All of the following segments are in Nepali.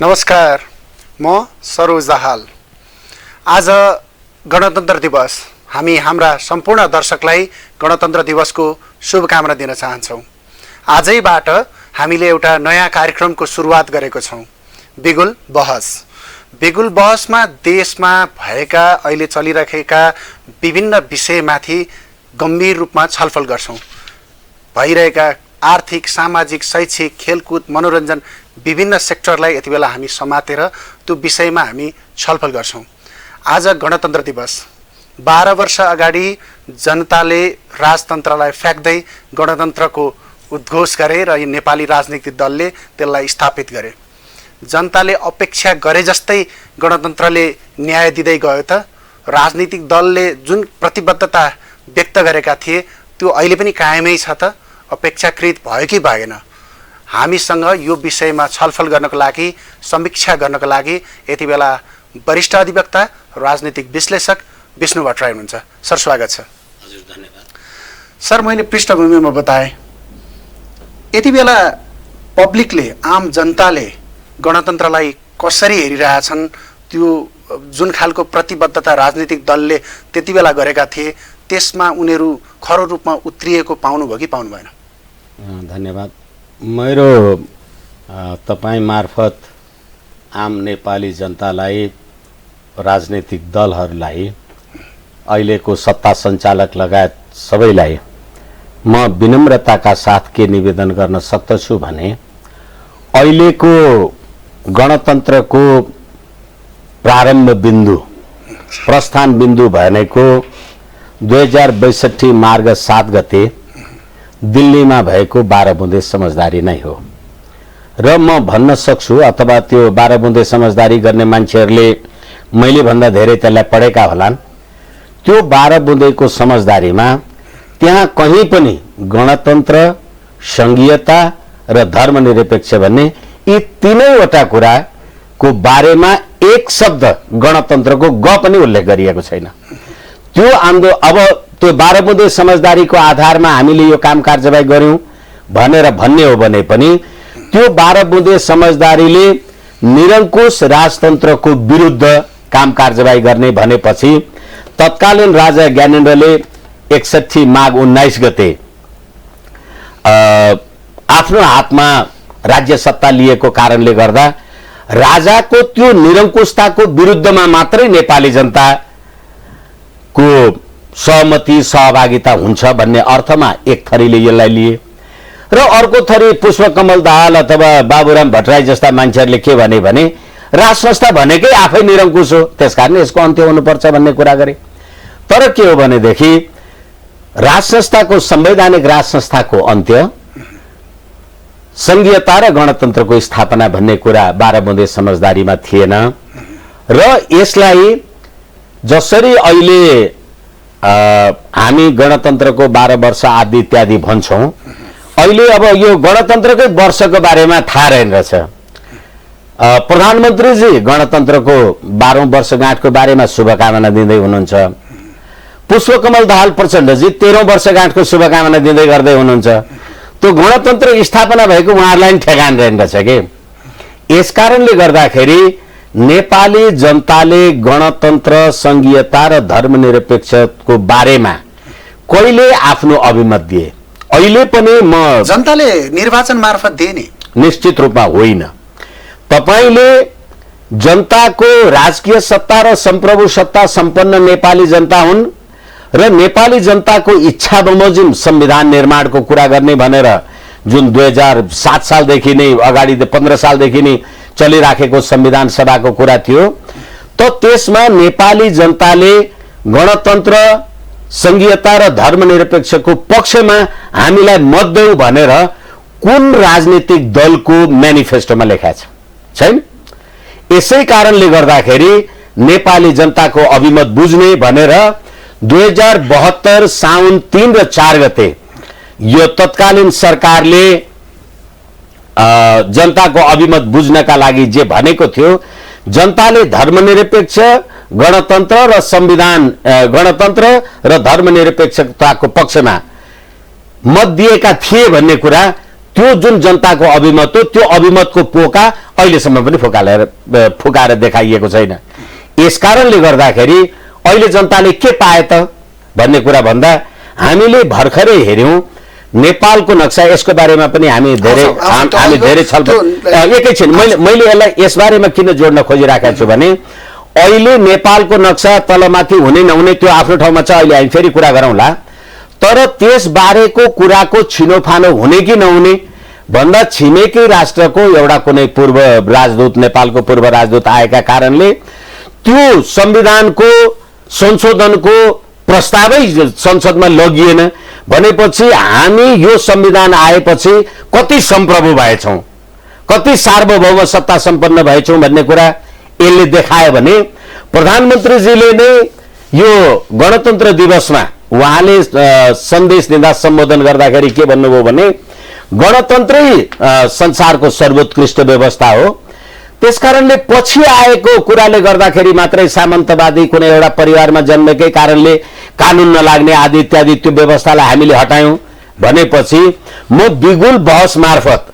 नमस्कार, म सरोज दाहाल। आज गणतन्त्र दिवस। हामी हाम्रा सम्पूर्ण दर्शकलाई गणतन्त्र दिवसको शुभकामना दिन चाहन्छौँ। आजैबाट हामीले एउटा नयाँ कार्यक्रमको सुरुवात गरेको छौँ, बिगुल बहस। बिगुल बहसमा देशमा भएका अहिले चलिरहेका विभिन्न विषयमाथि गम्भीर रूपमा छलफल गर्छौँ। भइरहेका आर्थिक, सामाजिक, शैक्षिक, खेलकुद, मनोरञ्जन विभिन्न सेक्टरलाई यति बेला हामी समातेर त्यो विषयमा हामी छलफल गर्छौँ। आज गणतन्त्र दिवस। 12 वर्ष अगाडि जनताले राजतन्त्रलाई फ्याक्दै गणतन्त्रको उद्घोष गरे र नेपाली राजनीतिक दलले त्यसलाई स्थापित गरे। जनताले अपेक्षा गरे जस्तै गणतन्त्रले न्याय दिँदै गयो त राजनीतिक दलले जुन प्रतिबद्धता व्यक्त गरेका थिए त्यो अहिले पनि कायमै छ त? अपेक्षाकृत भयो कि भएन? हामीसँग यो विषयमा छलफल गर्नको लागि, समीक्षा गर्नको लागि यति बेला वरिष्ठ अधिवक्ता, राजनीतिक विश्लेषक विष्णु भट्टराई हुनुहुन्छ। सर, स्वागत छ। हजुर, धन्यवाद। सर, मैले पृष्ठभूमिमा बताएँ, यति बेला पब्लिकले, आम जनताले गणतन्त्रलाई कसरी हेरिरहेछन्, त्यो जुन खालको प्रतिबद्धता राजनीतिक दलले त्यति बेला गरेका थिए त्यसमा उनीहरू खरो रूपमा उत्रिएको पाउनुभयो कि पाउनु भएन? धन्यवाद। मेरो तपाईँ मार्फत आम नेपाली जनतालाई, राजनीतिक दलहरूलाई, अहिलेको सत्ता सञ्चालक लगायत सबैलाई म विनम्रताका साथ के निवेदन गर्न सक्दछु भने अहिलेको गणतन्त्रको प्रारम्भ बिन्दु, प्रस्थान बिन्दु भनेको 2062 मार्ग 7 गते दिल्लीमा भएको 12 बुँदे समझदारी नै हो। र म भन्न सक्छु, अथवा त्यो 12 बुँदे समझदारी गर्ने मान्छेहरूले मैले भन्दा धेरै त्यसलाई पढेका होलान्, त्यो 12 बुँदेको समझदारीमा त्यहाँ कहीँ पनि गणतन्त्र, संघीयता र धर्मनिरपेक्ष भन्ने यी तीनैवटा कुराको बारेमा एक शब्द गणतन्त्रको ग पनि उल्लेख गरिएको छैन। त्यो अब त्यो 12 बुँदे समझदारीको आधारमा हामीले यो काम कारबाही गर्यौं भनेर भन्ने हो भने पनि त्यो 12 बुँदे समझदारीले निरङ्कुश राजतन्त्रको विरुद्ध काम कारबाही गर्ने भनेपछि तत्कालीन राजा ज्ञानेन्द्रले 61 माघ 19 गते आफ्नो हातमा राज्य सत्ता लिएको कारणले गर्दा राजाको त्यो निरङ्कुशताको विरुद्धमा मात्रै नेपाली जनताको सहमति, सहभागिता हुन्छ भन्ने अर्थमा एक थरीले यसलाई लिए र अर्को थरी पुष्पकमल दाहाल अथवा बाबुराम भट्टराई जस्ता मान्छेहरूले के भने राज संस्था भनेकै आफै निरङ्कुश हो, त्यसकारण यसको अन्त्य हुनुपर्छ भन्ने कुरा गरे। तर के हो भनेदेखि राज संस्थाको, संवैधानिक राज संस्थाको अन्त्य, संघीयता र गणतन्त्रको स्थापना भन्ने कुरा 12 बुँदे समझदारीमा थिएन। र यसलाई जसरी अहिले हामी गणतन्त्रको 12 वर्ष आदि इत्यादि भन्छौं, अहिले अब यो गणतन्त्रकै वर्षको बारेमा थाहा रहेन रहेछ। प्रधानमन्त्रीजी गणतन्त्रको 12औं वर्षगाँठको बारेमा शुभकामना दिँदै हुनुहुन्छ। पुष्पकमल दाहाल प्रचण्डजी 13औं वर्षगाँठको शुभकामना दिँदै गर्दै हुनुहुन्छ। त्यो गणतन्त्र स्थापना भएको उहाँहरूलाई ठेगान रहेन रहेछ के। यसकारणले गर्दाखेरि नेपाली जनताले गणतन्त्र, संघीयता र धर्मनिरपेक्षको बारेमा कहिले आफ्नो अभिमत दिए? अहिले पनि म जनताले निर्वाचन मार्फत दिए नि? निश्चित रूपमा होइन। तपाईले जनताको राजकीय सत्ता र सम्प्रभु सत्ता सम्पन्न नेपाली जनता हुन् र नेपाली जनताको इच्छा बमोजिम संविधान निर्माणको कुरा गर्ने भनेर जुन 2007 सालदेखि नै, अगाडि 15 सालदेखि नै चलिराखेको संविधान सभाको कुरा थियो, त त्यसमा नेपाली जनताले गणतन्त्र, संघीयता र धर्मनिरपेक्षको पक्षमा हामीलाई मत देऊ भनेर कुन राजनीतिक दलको म्यानिफेस्टोमा लेखाएको छैन। यसै कारणले गर्दाखेरि नेपाली जनताको अभिमत बुझ्ने भनेर 2072 साउन 3 र 4 गते यो तत्कालीन सरकारले जनताको अभिमत बुझ्नका लागि जे भनेको थियो, जनताले धर्मनिरपेक्ष, गणतन्त्र र संविधान, गणतन्त्र र धर्मनिरपेक्षताको पक्षमा मत दिएका थिए भन्ने कुरा त्यो जुन जनताको अभिमत हो त्यो अभिमतको पोका अहिलेसम्म पनि फुकाएर देखाइएको छैन। यसकारणले गर्दाखेरि अहिले जनताले के पाए त भन्ने कुरा भन्दा हामीले भर्खरै हेर्यौं नेपालको नक्सा, यसको बारेमा पनि हामी धेरै छलफल एकैछिन मैले यसलाई यसबारेमा किन जोड्न खोजिराखेको छु भने अहिले नेपालको नक्सा तलमाथि हुने नहुने त्यो आफ्नो ठाउँमा छ, अहिले हामी फेरि कुरा गरौँला। तर त्यसबारेको कुराको छिनोफानो हुने कि नहुने भन्दा छिमेकी राष्ट्रको एउटा कुनै पूर्व राजदूत, नेपालको पूर्व राजदूत आएका कारणले त्यो संविधानको संशोधनको प्रस्तावै संसदमा लगिएन भनेपछि हामी यो संविधान आएपछि कति सम्प्रभु भएछौं, कति सार्वभौम सत्ता सम्पन्न भएछौं भन्ने कुरा यसले देखायो भने प्रधानमन्त्रीजीले नै यो गणतन्त्र दिवसमा उहाँले सन्देश दिँदा सम्बोधन गर्दाखेरि के भन्नुभयो भने गणतन्त्रै संसारको सर्वोत्कृष्ट व्यवस्था हो, त्यसकारणले पछि आएको कुराले गर्दाखेरि मात्रै सामन्तवादी कुनै एउटा परिवारमा जन्मेकै कारणले कानून नलाग्ने आदि इत्यादि त्यो व्यवस्थालाई हामीले हटायौं भनेपछि म बिगुल बहस मार्फत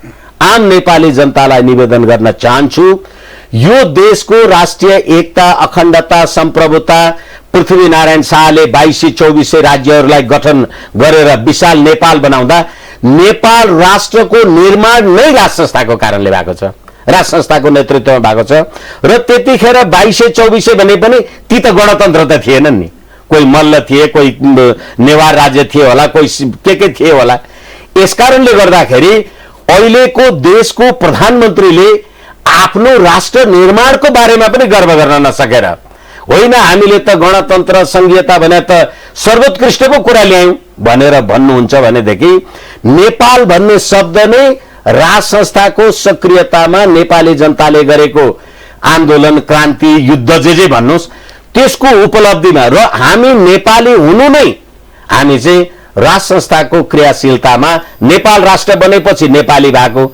आम नेपाली जनतालाई निवेदन गर्न चाहन्छु, यो देशको राष्ट्रिय एकता, अखण्डता, सम्प्रभुता पृथ्वीनारायण शाहले 2224 राज्यहरूलाई गठन गरेर विशाल नेपाल बनाउँदा नेपाल राष्ट्रको निर्माण नै राज संस्थाको कारणले भएको छ, राज संस्थाको नेतृत्वमा भएको छ। र त्यतिखेर 2224 भने पनि ती त गणतन्त्र त थिएनन् नि, कोही मल्ल थिए, कोही नेवार राज्य थिए होला, कोही के थिए होला। यसकारणले गर्दाखेरि अहिलेको देशको प्रधानमन्त्रीले आफ्नो राष्ट्र निर्माणको बारेमा पनि गर्व गर्न नसकेर होइन हामीले त गणतन्त्र संघीयता भने त सर्वोत्कृष्टको कुरा ल्यायौं भनेर भन्नुहुन्छ भनेदेखि नेपाल भन्ने शब्द नै राज संस्थाको सक्रियतामा नेपाली जनताले गरेको आन्दोलन, क्रान्ति, युद्ध जे भन्नुस् त्यसको उपलब्धिमा र हामी नेपाली हुनु नै हामी चाहिँ राज संस्थाको क्रियाशीलतामा नेपाल राष्ट्र बनेपछि नेपाली भएको,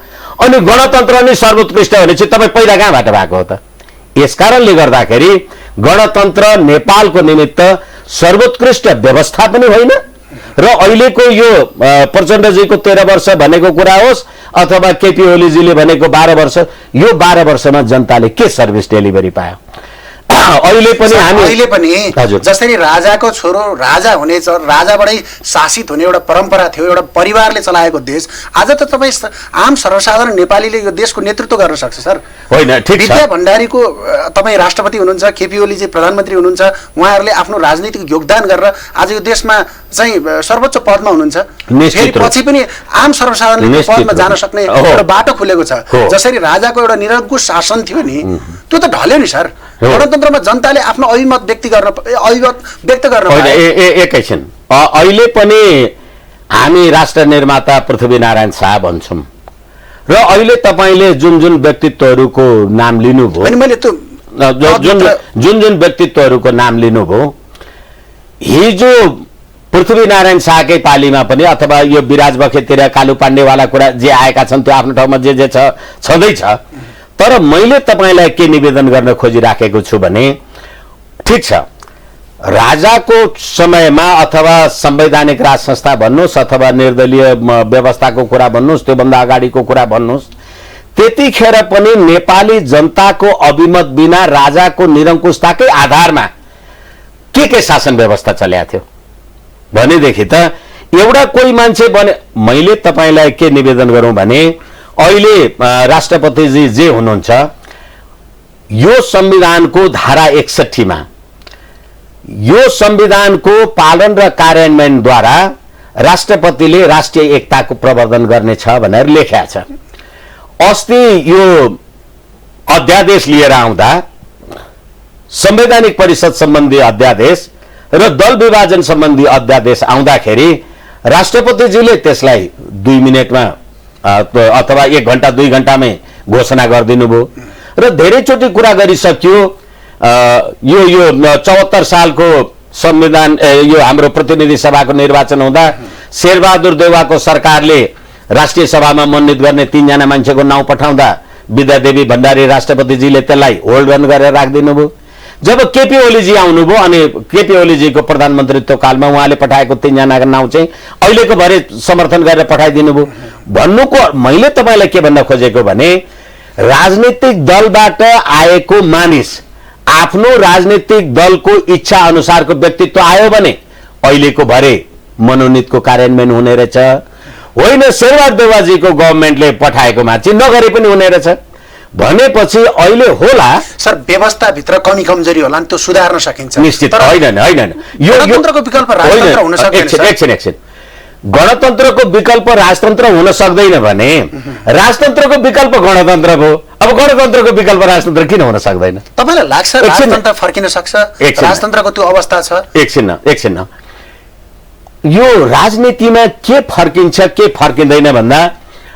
अनि गणतन्त्र नै सर्वोत्कृष्ट भनेपछि तपाईँ पहिला कहाँबाट भएको हो त? यसकारणले गर्दाखेरि गणतन्त्र नेपालको निमित्त सर्वोत्कृष्ट व्यवस्था पनि होइन र अहिलेको यो प्रचण्डजीको 13 वर्ष भनेको कुरा होस् अथवा केपी ओलीजीले भनेको 12 वर्ष, यो 12 वर्षमा जनताले के सर्भिस डेलिभरी पायो? अहिले पनि जसरी राजाको छोरो राजा हुनेछ, राजाबाटै शासित हुने एउटा परम्परा थियो, एउटा परिवारले चलाएको देश, आज त तपाईँ आम सर्वसाधारण नेपालीले यो देशको नेतृत्व गर्न सक्छ सर। होइन, ठिक छ। विद्या भण्डारीको तपाईँ राष्ट्रपति हुनुहुन्छ, केपी ओलीजी प्रधानमन्त्री हुनुहुन्छ, उहाँहरूले आफ्नो राजनीतिक योगदान गरेर आज यो देशमा चाहिँ सर्वोच्च पदमा हुनुहुन्छ। फेरि पछि पनि आम सर्वसाधारणले पदमा जान सक्ने एउटा बाटो खुलेको छ। जसरी राजाको एउटा निरङ्कुश शासन थियो नि, त्यो त ढल्यो नि सर। गणतन्त्रमा जनताले आफ्नो अभिमत व्यक्त गर्न एकैछिन अहिले पनि हामी राष्ट्र निर्माता पृथ्वीनारायण शाह भन्छौं र अहिले तपाईले जुन जुन व्यक्तित्वहरूको नाम लिनुभयो, अनि मैले त्यो जुन व्यक्तित्वहरूको नाम लिनुभयो, हिजो पृथ्वीनारायण शाहकै पालीमा पनि अथवा यो विराज बखेतिर कालु पाण्डेवाला कुरा जे आएका छन् त्यो आफ्नो ठाउँमा जे छँदैछ। तर मैले तपाईलाई के निवेदन गर्न खोजिराखेको छु भने ठीक छ, राजाको समयमा अथवा संवैधानिक राज संस्था भन्नुस् अथवा निर्दलीय व्यवस्थाको कुरा भन्नुस्, त्योभन्दा अगाडिको कुरा भन्नुस्, त्यतिखेर पनि नेपाली जनताको अभिमत बिना राजाको निरङ्कुशताकै आधारमा के शासन व्यवस्था चलेको थियो भनेदेखि त एउटा कोही मान्छे बने। मैले तपाईलाई के निवेदन गरौं भने अहिले राष्ट्रपतिजी जे हुनुहुन्छ, यो संविधानको धारा 61 मा यो संविधानको पालन र कार्यान्वयनद्वारा राष्ट्रपतिले राष्ट्रिय एकताको प्रवर्धन गर्नेछ भनेर लेखेको छ। अस्ति यो अध्यादेश लिएर आउँदा संवैधानिक परिषद सम्बन्धी अध्यादेश र दल विभाजन सम्बन्धी अध्यादेश आउँदाखेरि राष्ट्रपतिजीले त्यसलाई 2 मिनेटमा अथवा 1 घण्टा 2 घण्टामै घोषणा गरिदिनु भयो र धेरैचोटि कुरा गरिसक्यो। यो 74 सालको संविधान यो हाम्रो प्रतिनिधि सभाको निर्वाचन हुँदा शेरबहादुर देउवाको सरकारले राष्ट्रिय सभामा मनोनित गर्ने 3 जना मान्छेको नाउँ पठाउँदा विद्यादेवी भण्डारी राष्ट्रपतिजीले त्यसलाई होल्ड रन गरेर राखिदिनु भयो। जब केपी ओलीजी आउनुभयो अनि केपी ओलीजीको प्रधानमन्त्रीत्व कालमा उहाँले पठाएको 3 जनाको नाउँ चाहिँ अहिलेको भरे समर्थन गरेर पठाइदिनु भयो। भन्नुको मैले तपाईलाई के भन्न खोजेको भने राजनीतिक दलबाट आएको मानिस आफ्नो राजनीतिक दलको इच्छा अनुसारको व्यक्तित्व आयो भने अहिलेको भरे मनोनितको कार्यान्वयन हुने रहेछ, होइन शेरबहादुर देउवाजीको गभर्नमेन्टले पठाएको मान्छे नगरे पनि हुने रहेछ भनेपछि अहिले होला सर व्यवस्थाभित्र कमी कमजोरी होला नि त्यो सुधार्न सकिन्छ। निश्चित होइन यो गणतन्त्रको विकल्प राजतन्त्र हुन सक्दैन। एकछिन गणतन्त्रको विकल्प राजतन्त्र हुन सक्दैन भने राजतन्त्रको विकल्प गणतन्त्र भयो। अब गणतन्त्रको विकल्प राजतन्त्र किन हुन सक्दैन? तपाईलाई लाग्छ राजतन्त्र फर्किन सक्छ? राजतन्त्रको त्यो अवस्था छ? एकछिन यो राजनीतिमा के फर्किन्छ के फर्किँदैन भन्दा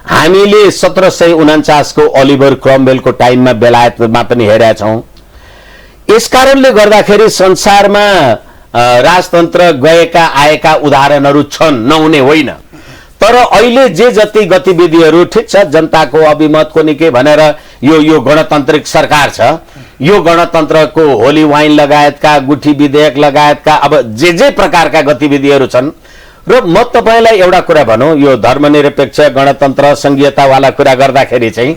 हामीले 1749 को ओलिभर क्रमवेलको टाइममा बेलायतमा पनि हेरेका छौं। यसकारणले गर्दाखेरि संसारमा राजतन्त्र गएका आएका उदाहरणहरू छन्, नहुने होइन। तर अहिले जे जति गतिविधिहरू ठिक छ जनताको अभिमतको निकै भनेर यो गणतान्त्रिक सरकार छ, यो गणतन्त्रको होली वाइन लगायतका गुठी विधेयक लगायतका अब जे प्रकारका गतिविधिहरू छन्। र म तपाईलाई एउटा कुरा भनौं, यो धर्मनिरपेक्ष गणतन्त्र संघीयतावाला कुरा गर्दाखेरि चाहिँ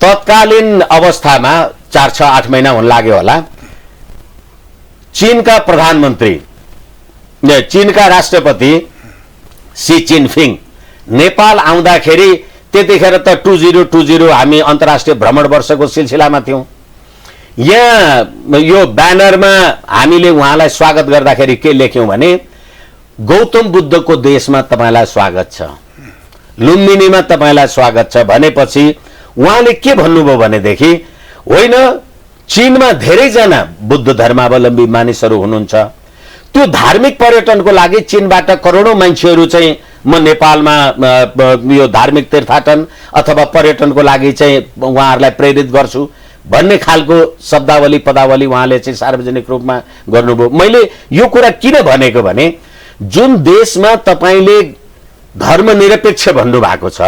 तत्कालीन अवस्थामा 4-6-8 महिना हुन लाग्यो होला, चीनका प्रधानमन्त्री चीनका राष्ट्रपति सी जिनपिङ नेपाल आउँदाखेरि त्यतिखेर त 2020 हामी अन्तर्राष्ट्रिय भ्रमण वर्षको सिलसिलामा थियौं। यहाँ यो ब्यानरमा हामीले उहाँलाई स्वागत गर्दाखेरि के लेख्यौं भने गौतम बुद्धको देशमा तपाईलाई स्वागत छ, लुम्बिनीमा तपाईलाई स्वागत छ भनेपछि उहाँले के भन्नुभयो भनेदेखि होइन चीनमा धेरैजना बुद्ध धर्मावलम्बी मानिसहरू हुनुहुन्छ, त्यो धार्मिक पर्यटनको लागि चीनबाट करोडौं मान्छेहरू चाहिँ म नेपालमा यो धार्मिक तीर्थाटन अथवा पर्यटनको लागि चाहिँ उहाँहरूलाई प्रेरित गर्छु भन्ने खालको शब्दावली पदावली उहाँले चाहिँ सार्वजनिक रूपमा गर्नुभयो। मैले यो कुरा किन भनेको भने जुन देशमा तपाईले धर्मनिरपेक्ष भन्नु भएको छ,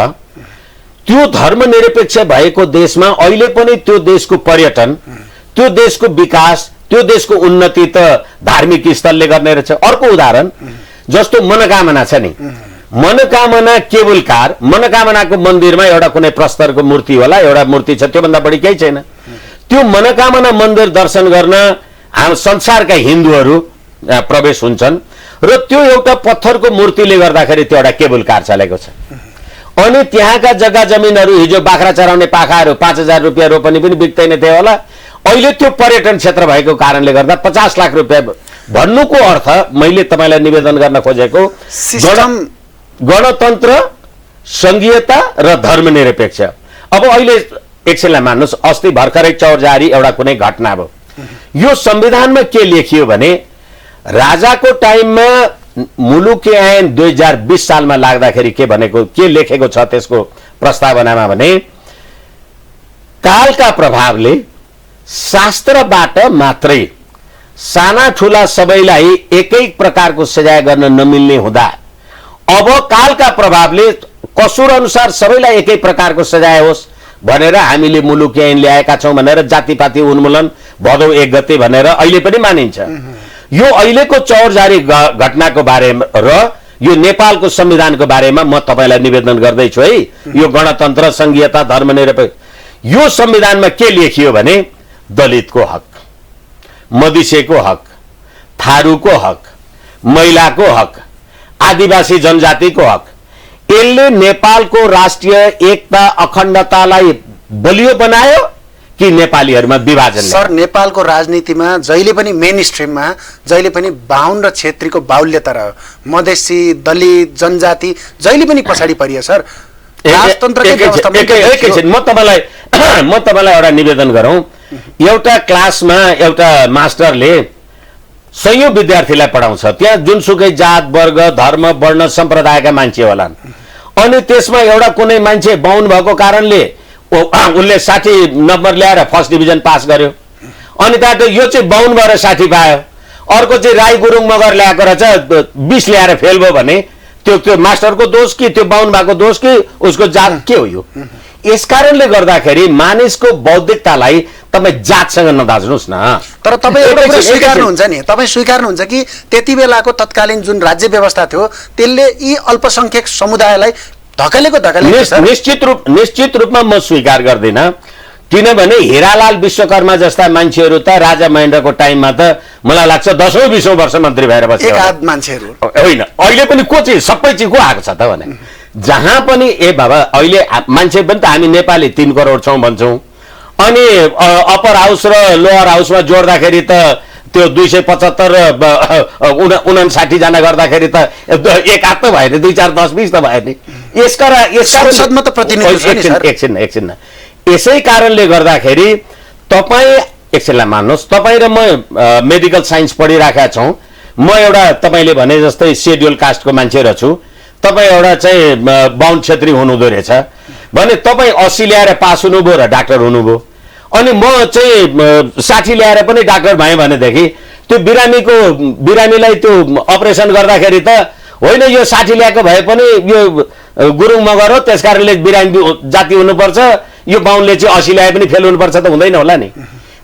त्यो धर्मनिरपेक्ष भएको देशमा अहिले पनि त्यो देशको पर्यटन, त्यो देशको विकास, त्यो देशको उन्नति त धार्मिक स्थलले गर्ने रहेछ। अर्को उदाहरण जस्तो मनोकामना छ नि, मनोकामना केबुल कार, मनोकामनाको मन्दिरमा एउटा कुनै प्रस्तरको मूर्ति होला, एउटा मूर्ति छ, त्योभन्दा बढी केही छैन। त्यो मनोकामना मन्दिर दर्शन गर्न हाम्रो संसारका हिन्दूहरू प्रवेश हुन्छन् र त्यो एउटा पत्थरको मूर्तिले गर्दाखेरि त्यो एउटा केबुल कार चलेको छ। अनि त्यहाँका जग्गा जमिनहरू हिजो बाख्रा चराउने पाखाहरू 5000 रुपियाँ रोपनी पनि बिक्दैन थियो होला, अहिले त्यो पर्यटन क्षेत्र भएको कारणले गर्दा 50 लाख रुपियाँ। भन्नुको अर्थ मैले तपाईलाई निवेदन गर्न खोजेको गणतन्त्र, संघीयता र धर्मनिरपेक्ष। अब अहिले एकछिनलाई मान्नुस्, अस्ति भर्खरै चौरजारी एउटा कुनै घटना भयो, यो संविधानमा के लेखियो भने राजाको टाइममा मुलुकी ऐन 2020 सालमा लाग्दाखेरि के भनेको के लेखेको छ त्यसको प्रस्तावनामा भने कालका प्रभावले शास्त्रबाट मात्रै साना ठूला सबैलाई एकै प्रकारको सजाय गर्न नमिल्ने हुँदा अब कालका प्रभावले कसुर अनुसार सबैलाई एकै प्रकारको सजाय होस् भनेर हामीले मुलुकी ऐन ल्याएका छौं भनेर जातिपाती उन्मूलन भदौ 1 गते भनेर अहिले पनि मानिन्छ। यो अहिलेको चौरजारी घटनाको बारेमा र यो नेपालको संविधानको बारेमा म तपाईलाई निवेदन गर्दैछु है। यो गणतन्त्र, संघीयता, धर्मनिरपेक्ष, यो संविधानमा के लेखियो भने दलितको हक, मदिसेको हक, थारूको हक, महिलाको हक, आदिवासी जनजातिको हक, यसले नेपालको राष्ट्रिय एकता अखण्डतालाई बलियो बनायो कि नेपालीहरुमा विभाजन? सर नेपालको राजनीतिमा जहिले पनि मेन स्ट्रिममा जहिले पनि बाहुन र क्षेत्रीको बाहुल्यता रह्यो, मधेसी दलित जनजाति जहिले पनि पछाडी परियो सर। राजतन्त्रकै व्यवस्थामा म तपाईलाई एउटा निवेदन गरौं, एउटा क्लासमा एउटा मास्टरले सयौं विद्यार्थीलाई पढाउँछ, त्यहाँ जुनसुकै जात वर्ग धर्म वर्ण सम्प्रदायका मान्छे होलान्, अनि त्यसमा एउटा कुनै मान्छे बाहुन भएको कारणले उसले 60 नम्बर ल्याएर फर्स्ट डिभिजन पास गर्यो, अनि त्यहाँ यो चाहिँ बाहुन भएर 60 पायो, अर्को चाहिँ राई गुरुङ मगर ल्याएको रहेछ 20 ल्याएर फेल भयो भने त्यो मास्टरको दोष कि त्यो बाहुन भएको दोष कि उसको जात के हो? यो यसकारणले गर्दाखेरि मानिसको बौद्धिकतालाई तपाईँ जातसँग नदाज्नुहोस् न। तर तपाईँ एउटा कुरा एकैछिन, स्वीकार्नुहुन्छ नि, तपाईँ स्वीकार्नुहुन्छ कि त्यति बेलाको तत्कालीन जुन राज्य व्यवस्था थियो त्यसले यी अल्पसंख्यक समुदायलाई धकेलेको छ। निश्चित रूपमा म स्वीकार गर्दिनँ, किनभने हिरालाल विश्वकर्मा जस्ता मान्छेहरू त राजा महेन्द्रको टाइममा त मलाई लाग्छ 10औं-20औं वर्ष मन्त्री भएर बसे। एक आध मान्छेहरू होइन, अहिले पनि को चाहिँ सबै चाहिँ को आएको छ त भने जहाँ पनि बाबा अहिले मान्छे पनि त हामी नेपाली 3 करोड छौँ भन्छौँ, अनि अप्पर हाउस र लोअर हाउसमा जोड्दाखेरि त त्यो 275 59 जना गर्दाखेरि त एक हात त भयो नि, 2 4 10 20 त भयो नि। संसदमा त प्रतिनिधि छ नि सर। एकछिन यसै कारणले गर्दाखेरि तपाईँ एकछिनलाई मान्नुहोस्, तपाईँ र म मेडिकल साइन्स पढिराखेका छौँ। म एउटा तपाईँले भने जस्तै सेड्युल कास्टको मान्छे रहेछु, तपाईँ एउटा चाहिँ बाहुन क्षेत्री हुनुहुँदो रहेछ भने तपाईँ 80 ल्याएर पास हुनुभयो र डाक्टर हुनुभयो, अनि म चाहिँ 60 ल्याएर पनि डाक्टर भएँ भनेदेखि त्यो बिरामीलाई त्यो अपरेसन गर्दाखेरि त होइन यो 60 ल्याएको भए पनि यो गुरुङ मगर हो त्यस कारणले बिरामी जाति हुनुपर्छ, यो बाहुनले चाहिँ 80 ल्याए पनि फेल हुनुपर्छ त हुँदैन होला नि।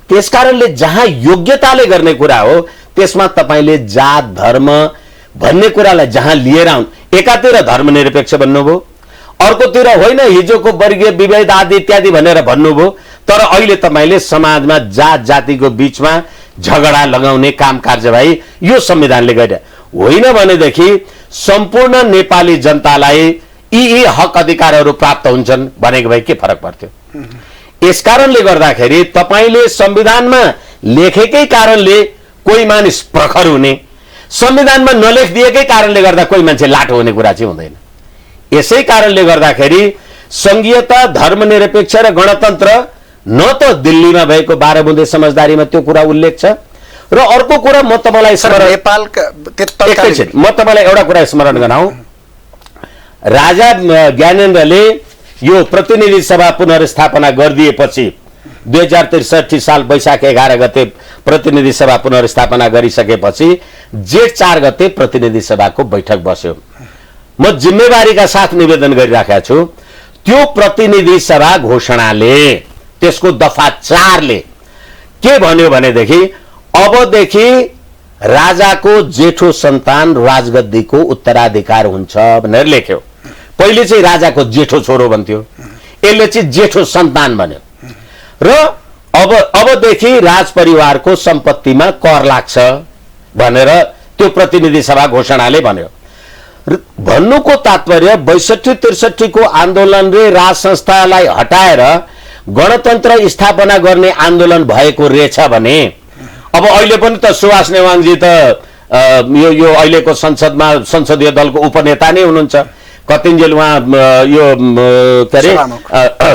त्यस कारणले जहाँ योग्यताले गर्ने कुरा हो त्यसमा तपाईँले जात धर्म भन्ने कुरालाई जहाँ लिएर आउनु, एकातिर धर्मनिरपेक्ष भन्नुभयो, अर्कोतिर होइन हिजोको वर्गीय विभेद आदि इत्यादि भनेर भन्नुभयो, तर अहिले तपाईँले समाजमा जात जातिको बीचमा झगडा लगाउने काम कार्यवाही यो संविधानले गर्छ। होइन भनेदेखि सम्पूर्ण नेपाली जनतालाई यी हक अधिकारहरू प्राप्त हुन्छन् भनेको भए के फरक पर्थ्यो? यसकारणले गर्दाखेरि तपाईँले संविधानमा लेखेकै कारणले कोही मानिस प्रखर हुने, संविधानमा नलेखिदिएकै कारणले गर्दा कोही मान्छे लाटो हुने कुरा चाहिँ हुँदैन। यसै कारणले गर्दाखेरि संघीयता, धर्मनिरपेक्ष र गणतन्त्र न त दिल्लीमा भएको 12 बुँदे समझदारीमा त्यो कुरा उल्लेख छ, र अर्को कुरा म तपाईँलाई एउटा कुरा स्मरण गराउँ। राजा ज्ञानेन्द्रले यो प्रतिनिधि सभा पुनर्स्थापना गरिदिएपछि 2063 साल वैशाख 11 गते प्रतिनिधि सभा पुनर्स्थापना गरिसकेपछि जेठ 4 गते प्रतिनिधि सभाको बैठक बस्यो। म जिम्मेवारीका साथ निवेदन गरिराखेको छु, त्यो प्रतिनिधि सभा घोषणाले त्यसको दफा 4 ले के भन्यो भनेदेखि अबदेखि राजाको जेठो सन्तान राजगद्दीको उत्तराधिकार हुन्छ भनेर लेख्यो। पहिले चाहिँ राजाको जेठो छोरो भन्थ्यो, यसले चाहिँ जेठो सन्तान भन्यो, र अबदेखि राजपरिवारको सम्पत्तिमा कर लाग्छ भनेर त्यो प्रतिनिधि सभा घोषणाले भन्यो। भन्नुको तात्पर्य 62-63 को आन्दोलनले राज संस्थालाई हटाएर गणतन्त्र स्थापना गर्ने आन्दोलन भएको रहेछ भने अब अहिले पनि त सुभाष नेवाङजी त यो अहिलेको संसदमा संसदीय दलको उपनेता नै हुनुहुन्छ, कतिन्जेल उहाँ यो के अरे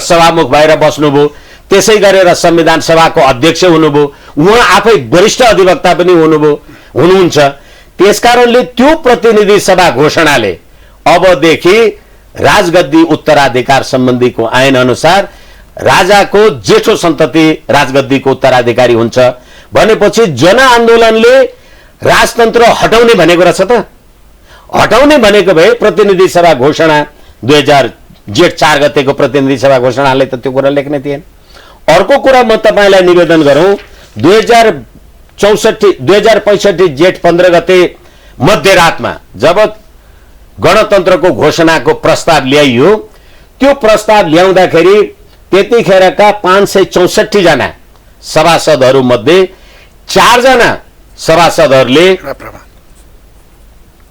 सभामुख भएर बस्नुभयो, त्यसै गरेर संविधान सभाको अध्यक्ष हुनुभयो, उहाँ आफै वरिष्ठ अधिवक्ता पनि हुनुहुन्छ। त्यसकारणले त्यो प्रतिनिधि सभा घोषणाले अबदेखि राजगद्दी उत्तराधिकार सम्बन्धीको ऐन अनुसार राजाको जेठो सन्तति राजगद्दीको उत्तराधिकारी हुन्छ भनेपछि जनआन्दोलनले राजतन्त्र हटाउने भनेको रहेछ त। हटाउने भनेको भए प्रतिनिधि सभा घोषणा जेठ 4 गतेको प्रतिनिधि सभा घोषणाले त त्यो कुरा लेख्ने थिएन। अर्को कुरा म तपाईलाई निवेदन गरौँ, 2065 जेठ 15 गते मध्यरातमा जब गणतन्त्रको घोषणाको प्रस्ताव ल्याइयो, त्यो प्रस्ताव ल्याउँदाखेरि त्यतिखेरका 564 जना सभासदहरू मध्ये 4 जना सभासदहरूले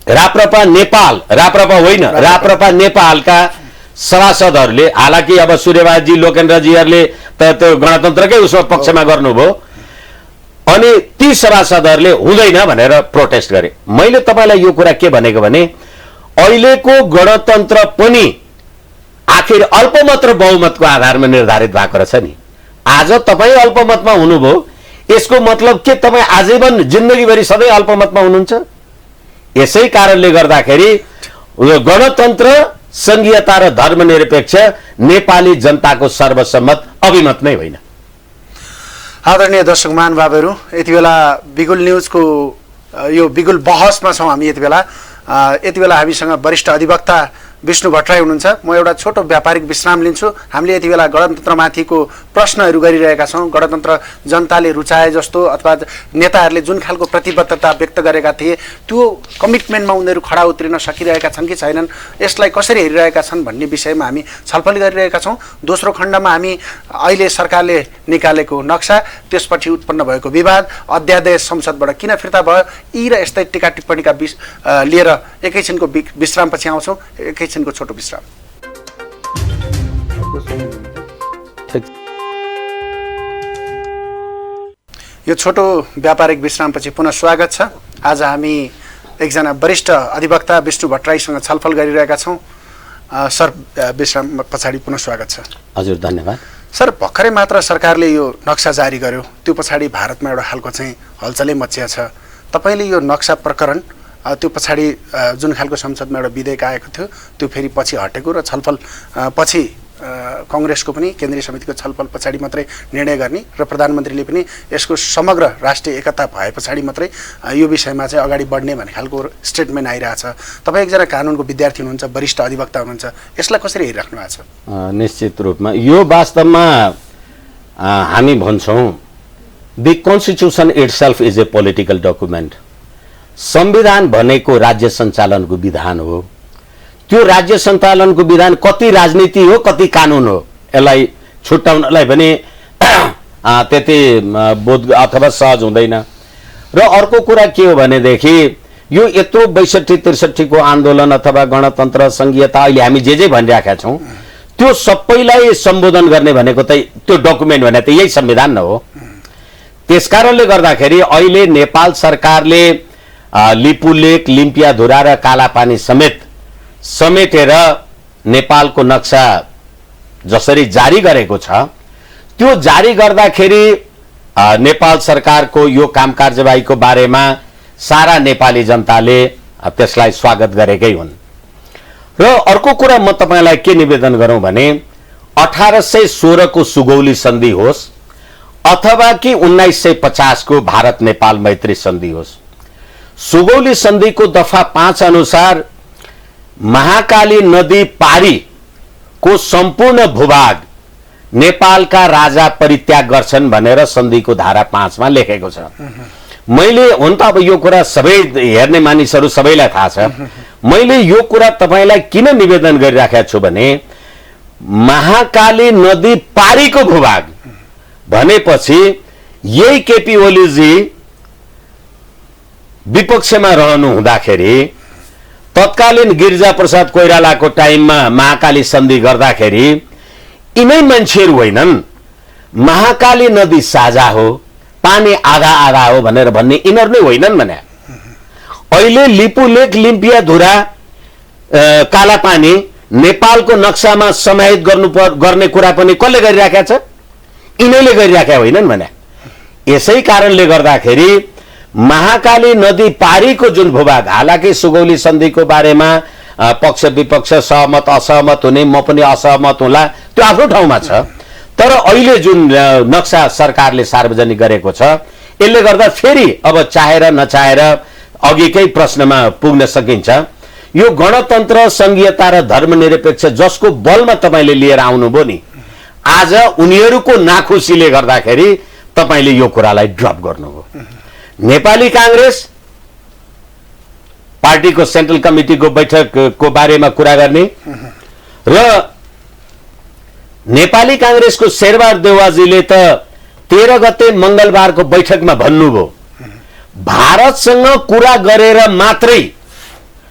राप्रपा नेपाल, राप्रपा होइन राप्रपा नेपालका सभासदहरूले, हालाकि अब सूर्यबहादुरजी लोकेन्द्रजीहरूले त त्यो गणतन्त्रकै उसमा पक्षमा गर्नुभयो, अनि ती सभासदहरूले हुँदैन भनेर प्रोटेस्ट गरे। मैले तपाईलाई यो कुरा के भनेको भने अहिलेको गणतन्त्र पनि आखिर अल्पमत र बहुमतको आधारमा निर्धारित भएको रहेछ नि। आज तपाईँ अल्पमतमा हुनुभयो, यसको मतलब के तपाईँ आजीवन जिन्दगीभरि सधैँ अल्पमतमा हुनुहुन्छ? यसै कारणले गर्दाखेरि गणतन्त्र, संघीयता र धर्मनिरपेक्ष नेपाली जनताको सर्वसम्मत अभिमत नै होइन। आदरणीय दर्शक महानुभावहरू, यति बेला बिगुल न्युजको यो बिगुल बहसमा छौँ हामी। यति बेला हामीसँग वरिष्ठ अधिवक्ता विष्णु भट्टराई हुनुहुन्छ। म एउटा छोटो व्यापारिक विश्राम लिन्छु। हामीले यति बेला गणतन्त्रमाथिको प्रश्नहरू गरिरहेका छौँ। गणतन्त्र जनताले रुचाए जस्तो अथवा नेताहरूले जुन खालको प्रतिबद्धता व्यक्त गरेका थिए त्यो कमिटमेन्टमा उनीहरू खडा उत्रिन सकिरहेका छन् कि छैनन्, यसलाई कसरी हेरिरहेका छन् भन्ने विषयमा हामी छलफल गरिरहेका छौँ। दोस्रो खण्डमा हामी अहिले सरकारले निकालेको नक्सा, त्यसपछि उत्पन्न भएको विवाद, अध्यादेश संसदबाट किन फिर्ता भयो, यी र यस्तै टीका टिप्पणीका लिएर एकैछिनको विश्रामपछि आउँछौँ। एकैछिनको छोटो विश्राम। यो छोटो व्यापारिक विश्रामपछि पुनः स्वागत छ। आज हामी एकजना वरिष्ठ अधिवक्ता विष्णु भट्टराईसँग छलफल गरिरहेका छौँ। सर, विश्राम पछाडि पुनः स्वागत छ। हजुर, धन्यवाद। सर, भर्खरै मात्र सरकारले यो नक्सा जारी गर्यो, त्यो पछाडि भारतमा एउटा खालको चाहिँ हलचलै मचिया छ। तपाईँले यो नक्सा प्रकरण त्यो पछाडि जुन खालको संसदमा एउटा विधेयक आएको थियो त्यो फेरि पछि हटेको र छलफल पछि कांग्रेसको पनि केन्द्रीय समितिको छलफल पछाडि मात्रै निर्णय गर्ने र प्रधानमन्त्रीले पनि यसको समग्र राष्ट्रिय एकता भए पछाडि मात्रै यो विषयमा चाहिँ अगाडि बढ्ने भन्ने खालको स्टेटमेन्ट आइरहेछ। तपाईँ एकजना कानुनको विद्यार्थी हुनुहुन्छ, वरिष्ठ अधिवक्ता हुनुहुन्छ, यसलाई कसरी हेरिराख्नु भएको छ? निश्चित रूपमा यो वास्तवमा हामी भन्छौँ the constitution itself is a political document. संविधान भनेको राज्य सञ्चालनको विधान हो। त्यो राज्य सञ्चालनको विधान कति राजनीति हो कति कानुन हो, यसलाई छुट्याउनलाई पनि त्यति बोध अथवा सहज हुँदैन। र अर्को कुरा के हो भनेदेखि यो यत्रो 62-63 को आन्दोलन अथवा गणतन्त्र संघीयता अहिले हामी जे भनिरहेका छौँ त्यो सबैलाई सम्बोधन गर्ने भनेको त त्यो डकुमेन्ट भने त यही संविधान न हो। त्यसकारणले गर्दाखेरि अहिले नेपाल सरकारले लिपुलेक, लिम्पियाधुरा र कालापानी समेटेर नेपालको नक्सा जसरी जारी गरेको छ त्यो जारी गर्दाखेरि नेपाल सरकारको यो काम कारबाहीको बारेमा सारा नेपाली जनताले त्यसलाई स्वागत गरेकै हुन्। र अर्को कुरा म तपाईलाई के निवेदन गरौँ भने 1816 को सुगौली सन्धि होस् अथवा कि 1950 को भारत नेपाल मैत्री सन्धि होस्, सुगौली सन्धिको दफा 5 अनुसार महाकाली नदी पारी को सम्पूर्ण भूभाग नेपालका राजा परित्याग गर्छन् भनेर सन्धिको धारा 5 मा लेखेको छ। मैले हुन त अब यो कुरा सबै हेर्ने मानिसहरू सबैलाई थाहा छ। मैले यो कुरा तपाईलाई किन निवेदन गरिराखेको छु भने महाकाली नदी पारीको भूभाग भनेपछि यही केपी ओलीजी विपक्षमा रहनु हुँदाखेरि तत्कालीन गिरिजा प्रसाद कोइरालाको टाइममा महाकाली सन्धि गर्दाखेरि यिनै मान्छेहरू होइनन्, महाकाली नदी साझा हो, पानी आधा आधा हो भनेर भन्ने यिनीहरू नै होइनन् भने। अहिले लिपुलेक, लिम्पियाधुरा, कालापानी नेपालको नक्सामा समाहित गर्ने कुरा पनि कसले गरिराखेका छ? यिनैले गरिराखेका होइनन् भने। यसै कारणले गर्दाखेरि महाकाली नदी पारीको जुन भूभाग, हालाकि सुगौली सन्धिको बारेमा पक्ष विपक्ष सहमत असहमत हुने, म पनि असहमत होला, त्यो आफ्नो ठाउँमा छ। तर अहिले जुन नक्सा सरकारले सार्वजनिक गरेको छ यसले गर्दा फेरि अब चाहेर नचाहेर अघिकै प्रश्नमा पुग्न सकिन्छ। यो गणतन्त्र, संघीयता र धर्मनिरपेक्ष जसको बलमा तपाईले लिएर आउनुभयो नि, आज उनीहरूको नाखुसीले गर्दाखेरि तपाईले यो कुरालाई ड्रप गर्नुभयो। नेपाली कांग्रेस पार्टीको सेन्ट्रल कमिटीको बैठकको बारेमा कुरा गर्ने र नेपाली कांग्रेसको शेरबहादुर देउवाजीले त 13 गते मंगलबारको बैठकमा भन्नुभयो भारतसँग कुरा गरेर मात्रै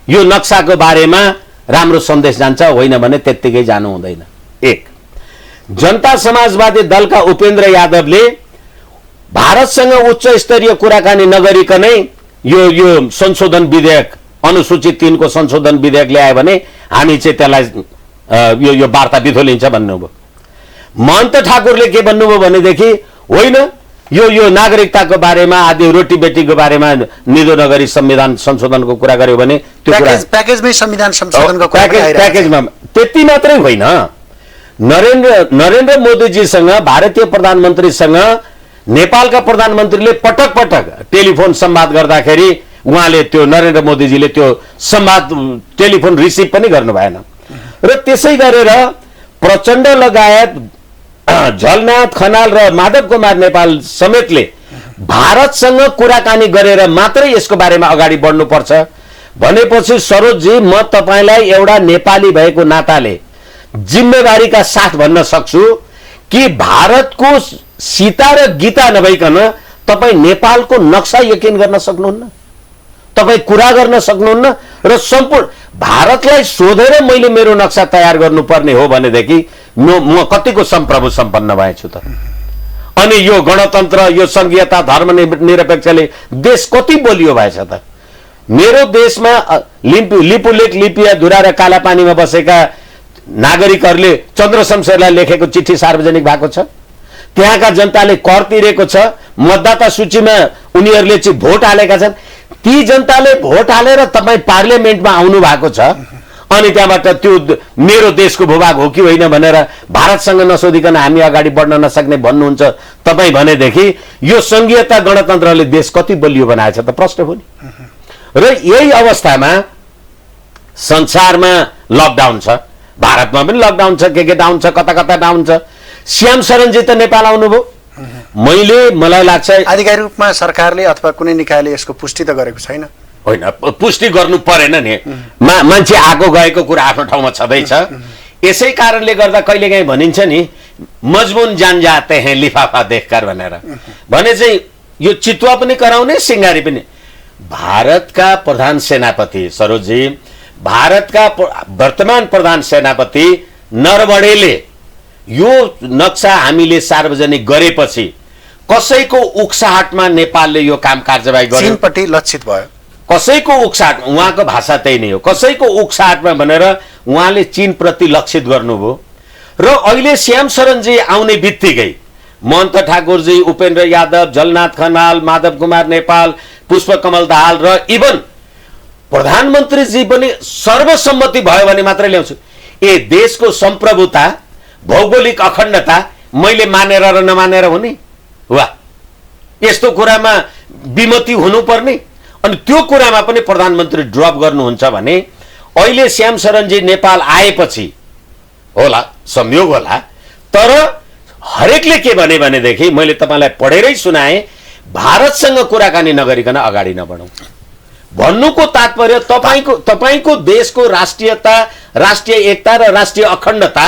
यो नक्साको बारेमा राम्रो सन्देश जान्छ, होइन भने त्यत्तिकै जानु हुँदैन। एक, जनता समाजवादी दलका उपेन्द्र यादवले भारतसँग उच्च स्तरीय कुराकानी नगरिकनै यो संशोधन विधेयक, अनुसूचित 3 को संशोधन विधेयक ल्यायो भने हामी चाहिँ त्यसलाई यो वार्ता बिथोलिन्छ भन्नुभयो। महन्त ठाकुरले के भन्नुभयो भनेदेखि होइन, यो नागरिकताको बारेमा आदि रोटी बेटीको बारेमा निदो नगरी संविधान संशोधनको कुरा गर्यो भने त्यो कुरा प्याकेजमै संविधान संशोधनको प्याकेजमा। त्यति मात्रै होइन, नरेन्द्र मोदीजीसँग, भारतीय प्रधानमन्त्रीसँग नेपालका प्रधानमन्त्रीले पटक पटक टेलिफोन संवाद गर्दाखेरि उहाँले त्यो नरेन्द्र मोदीजीले त्यो संवाद टेलिफोन रिसिभ पनि गर्नु भएन। र त्यसै गरेर प्रचण्ड लगायत झलनाथ खनाल र माधव कुमार नेपाल समेतले भारतसँग कुराकानी गरेर मात्रै यसको बारेमा अगाडि बढ्नुपर्छ भनेपछि सरोजजी म तपाईलाई एउटा नेपाली भएको नाताले जिम्मेवारीका साथ भन्न सक्छु कि भारतको सीता र गीता नभइकन तपाई नेपालको नक्सा यकिन गर्न सक्नुहुन्न, तपाई कुरा गर्न सक्नुहुन्न र सम्पूर्ण भारतलाई सोधेर मैले मेरो नक्सा तयार गर्नुपर्ने हो भनेदेखि म कतिको सम्प्रभु सम्पन्न भएछु त। अनि यो गणतन्त्र, यो संघीयता, धर्मनिरपेक्षले देश कति बलियो भएछ त। मेरो देशमा लिपुलेख, लिपिया, धुरा र कालापानीमा बसेका नागरिकहरूले चन्द्र शमशेरलाई लेखेको चिठी सार्वजनिक भएको छ। त्यहाँका जनताले कर तिरेको छ, मतदाता सूचीमा उनीहरूले चाहिँ भोट हालेका छन्। ती जनताले भोट हालेर तपाईँ पार्लियामेन्टमा आउनु भएको छ अनि त्यहाँबाट त्यो मेरो देशको भूभाग हो कि होइन भनेर भारतसँग नसोधिकन हामी अगाडि बढ्न नसक्ने भन्नुहुन्छ तपाईँ भनेदेखि यो संघीयता गणतन्त्रले देश कति बलियो बनाएछ त प्रश्न हो नि। र यही अवस्थामा संसारमा लकडाउन छ, भारतमा पनि लकडाउन छ, के डाउन छ, कता कता डाउन छ। श्याम शरणजी त नेपाल आउनुभयो, मलाई लाग्छ आधिकारिक रूपमा सरकारले अथवा कुनै निकायले यसको पुष्टि त गरेको छैन। होइन, पुष्टि गर्नु परेन नि, मान्छे आएको गएको कुरा आफ्नो ठाउँमा छँदैछ। यसै कारणले गर्दा कहिलेकाहीँ भनिन्छ नि मजमुन जान जाते हैं लिफाफा देखकर भनेर, भने चाहिँ यो चितुवा पनि कराउने सिंगारी पनि। भारतका प्रधान सेनापति सरोजजी, भारतका वर्तमान प्रधान सेनापति नरवणेले यो नक्सा हामीले सार्वजनिक गरेपछि कसैको उक्साहटमा नेपालले यो काम कारबाही गर्यो, चीनपट्टि लक्षित भयो। कसैको उक्साहट, उहाँको भाषा त्यही नै हो, कसैको उक्साहटमा भनेर उहाँले चीन प्रति लक्षित गर्नुभयो। र अहिले श्याम शरणजी आउने बित्तिकै महन्त ठाकुरजी, उपेन्द्र यादव, जलनाथ खनाल, माधव कुमार नेपाल, पुष्पकमल दाहाल र इभन प्रधानमन्त्रीजी पनि सर्वसम्मति भयो भने मात्रै ल्याउँछु। ए देशको सम्प्रभुता, भौगोलिक अखण्डता मैले मानेर र नमानेर हुने वा यस्तो कुरामा विमति हुनुपर्ने। अनि त्यो कुरामा पनि प्रधानमन्त्री ड्रप गर्नुहुन्छ भने अहिले श्याम शरणजी नेपाल आएपछि होला, संयोग होला, तर हरेकले के भने भनेदेखि मैले तपाईलाई पढेरै सुनाएँ, भारतसँग कुराकानी नगरिकन अगाडि नबढौँ भन्नुको तात्पर्य तपाईको देशको राष्ट्रियता, राष्ट्रिय एकता र राष्ट्रिय अखण्डता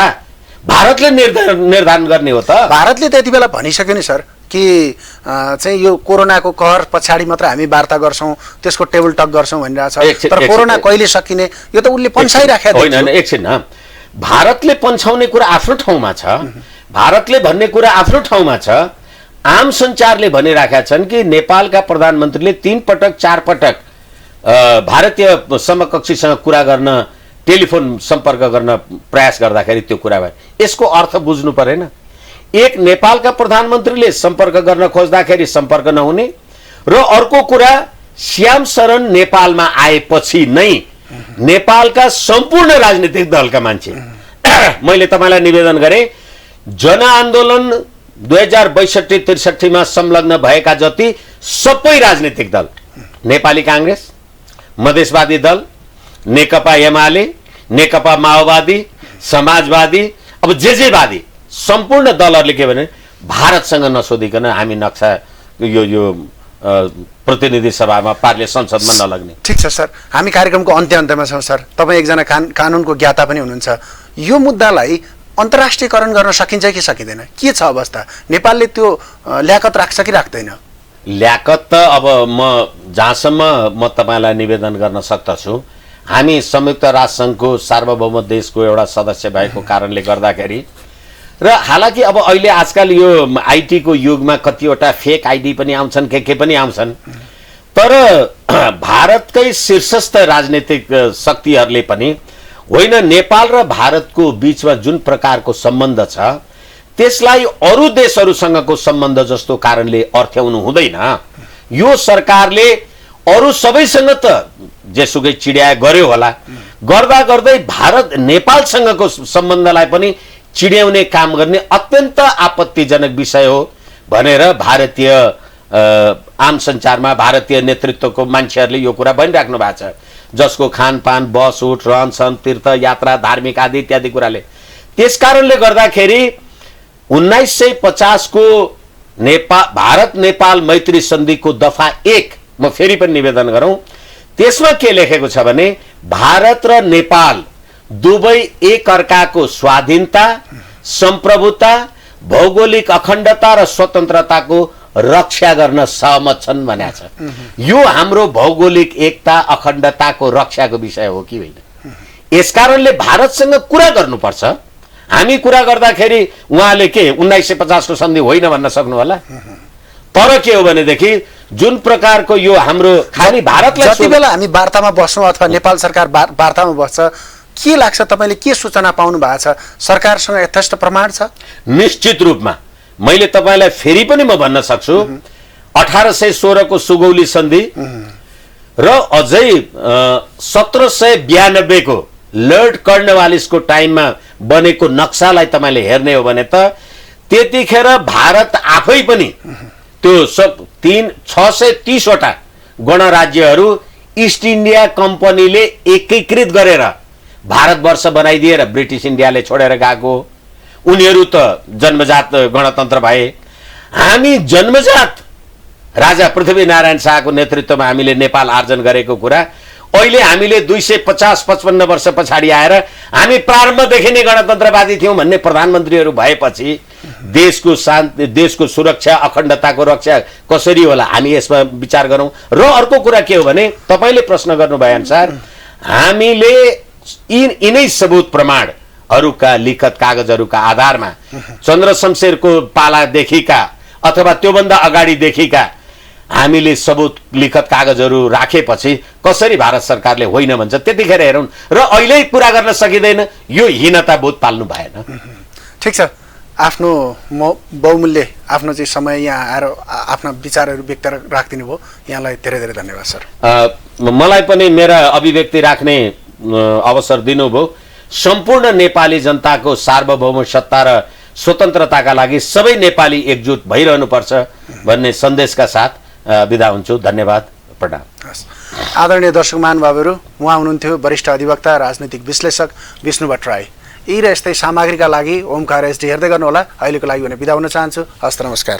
भारतले निर्धारण गर्ने हो त। भारतले त्यति बेला भनिसक्यो नि सर कि चाहिँ यो कोरोनाको कहर पछाडि मात्र हामी वार्ता गर्छौँ, त्यसको टेबल टक गर्छौँ भनिरहेछ। तर कोरोना कहिले सकिने यो त उनले पन्छाइराखेको होइन। एकछिन, भारतले पन्छाउने कुरा आफ्नो ठाउँमा छ, भारतले भन्ने कुरा आफ्नो ठाउँमा छ। आम सञ्चारले भनिराखेका छन् कि नेपालका प्रधानमन्त्रीले 3 पटक 4 पटक भारतीय समकक्षीसँग कुरा गर्न, टेलिफोन सम्पर्क गर्न प्रयास गर्दाखेरि त्यो कुरा भयो। यसको अर्थ बुझ्नु परेन। एक नेपालका प्रधानमन्त्रीले सम्पर्क गर्न खोज्दाखेरि सम्पर्क नहुने, र अर्को कुरा श्याम शरण नेपालमा आएपछि नै नेपालका सम्पूर्ण राजनीतिक दलका मान्छे, मैले तपाईलाई निवेदन गरेँ, जनआन्दोलन 2062-63 मा संलग्न भएका जति सबै राजनीतिक दल, नेपाली कांग्रेस, मधेसवादी दल, नेकपा एमाले, नेकपा माओवादी, समाजवादी, अब जेजेवादी सम्पूर्ण दलहरूले के भने भारतसँग नसोधिकन हामी नक्सा यो प्रतिनिधि सभामा, पार्लिया संसदमा नलग्ने। ठिक छ सर, हामी कार्यक्रमको अन्त्यमा छौँ। सर, तपाईँ एकजना कानुनको ज्ञाता पनि हुनुहुन्छ। यो मुद्दालाई अन्तर्राष्ट्रियकरण गर्न सकिन्छ कि सकिँदैन, के छ अवस्था? नेपालले त्यो ल्याकत राख्छ कि राख्दैन? ल्याकत त अब म जहाँसम्म म तपाईलाई निवेदन गर्न सक्दछु, हामी संयुक्त राष्ट्रसङ्घको सार्वभौम देशको एउटा सदस्य भएको कारणले गर्दाखेरि, र हालाकि अब अहिले आजकल यो आइटी को युगमा कतिवटा फेक आइडी पनि आउँछन्, के पनि आउँछन्, तर भारतकै शीर्षस्थ राजनीतिक शक्तिहरूले पनि होइन, नेपाल र भारतको बीचमा जुन प्रकारको सम्बन्ध छ त्यसलाई अरू देशहरूसँगको सम्बन्ध जस्तो कारणले अर्थ्याउनु हुँदैन। यो सरकारले अरू सबैसँग त जेसुकै चिड्याए गर्यो होला, गर्दा गर्दै भारत नेपालसँगको सम्बन्धलाई पनि चिड्याउने काम गर्ने अत्यन्त आपत्तिजनक विषय हो भनेर भारतीय आम सञ्चारमा भारतीय नेतृत्वको मान्छेहरूले यो कुरा भनिराख्नु भएको छ। जसको खानपान बस उठ रहनसहन तीर्थ यात्रा धार्मिक आदि इत्यादि कुराले त्यस कारणले गर्दाखेरि 1950 को भारत नेपाल मैत्री सन्धिको दफा 1 म फेरि पनि निवेदन गरौं त्यसमा के लेखेको छ भने भारत र नेपाल दुवै एक अर्काको स्वाधीनता सम्प्रभुता भौगोलिक अखण्डता र स्वतन्त्रताको रक्षा गर्न सहमत छन् भनेको छ। यो हाम्रो भौगोलिक एकता अखण्डताको रक्षाको विषय हो कि होइन? यसकारणले भारतसँग कुरा गर्नुपर्छ। हामी कुरा गर्दाखेरि उहाँले के 1950 को सन्धि होइन भन्न सक्नु होला? तर के हो भनेदेखि जुन प्रकारको यो हाम्रो खाली भारतलाई जति बेला हामी वार्तामा बस्छौँ अथवा नेपाल सरकार वार्तामा बस्छ, के लाग्छ तपाईले के सूचना पाउनु भएको छ? सरकारसँग यथेष्ट प्रमाण छ? निश्चित रूपमा मैले तपाईलाई फेरि पनि म भन्न सक्छु 1816 को सुगौली सन्धि र अझै 1792 को लर्ड कर्नवालिसको टाइममा बनेको नक्सालाई तपाईले हेर्ने हो भने त त्यतिखेर भारत आफै पनि त्यो सब 630 वटा गणराज्यहरू इस्ट इन्डिया कम्पनीले एकीकृत गरेर भारतवर्ष बनाइदिएर ब्रिटिस इन्डियाले छोडेर गएको। उनीहरू त जन्मजात गणतन्त्र भए, हामी जन्मजात राजा पृथ्वीनारायण शाहको नेतृत्वमा हामीले नेपाल आर्जन गरेको कुरा अहिले हामीले 250-55 वर्ष पछाडि आएर हामी प्रारम्भदेखि नै गणतन्त्रवादी थियौं भन्ने प्रधानमन्त्रीहरू भएपछि देशको शान्ति देशको सुरक्षा अखण्डताको रक्षा कसरी होला हामी यसमा विचार गरौं। र अर्को कुरा के हो भने तपाईले प्रश्न गर्नु भए अनुसार हामीले यिनै सबुत प्रमाणहरूका लिखत कागजहरूका आधारमा चन्द्र शमशेरको पालादेखिका अथवा त्योभन्दा अगाडिदेखिका हामीले सबुत लिखत कागजहरू राखेपछि कसरी भारत सरकारले होइन भन्छ? त्यतिखेर हेरौँ। र अहिले कुरा गर्न सकिँदैन, यो हीनता बोध पाल्नु भएन। ठिक छ, आफ्नो बहुमूल्य आफ्नो चाहिँ समय यहाँ आएर आफ्ना विचारहरू व्यक्त राखिदिनु भयो, यहाँलाई धेरै धेरै धन्यवाद सर। मलाई पनि मेरा अभिव्यक्ति राख्ने अवसर दिनुभयो। सम्पूर्ण नेपाली जनताको सार्वभौम सत्ता र स्वतन्त्रताका लागि सबै नेपाली एकजुट भइरहनुपर्छ भन्ने सन्देशका साथ बिदा हुन्छु। धन्यवाद, प्रणाम। आदरणीय दर्शक महानुभावहरू, उहाँ हुनुहुन्थ्यो वरिष्ठ अधिवक्ता राजनीतिक विश्लेषक विष्णु भट्टराई। यी र यस्तै सामग्रीका लागि ओमकार एसडी हेर्दै गर्नुहोला। अहिलेको लागि भने बिदा हुन चाहन्छु। हस्त नमस्कार।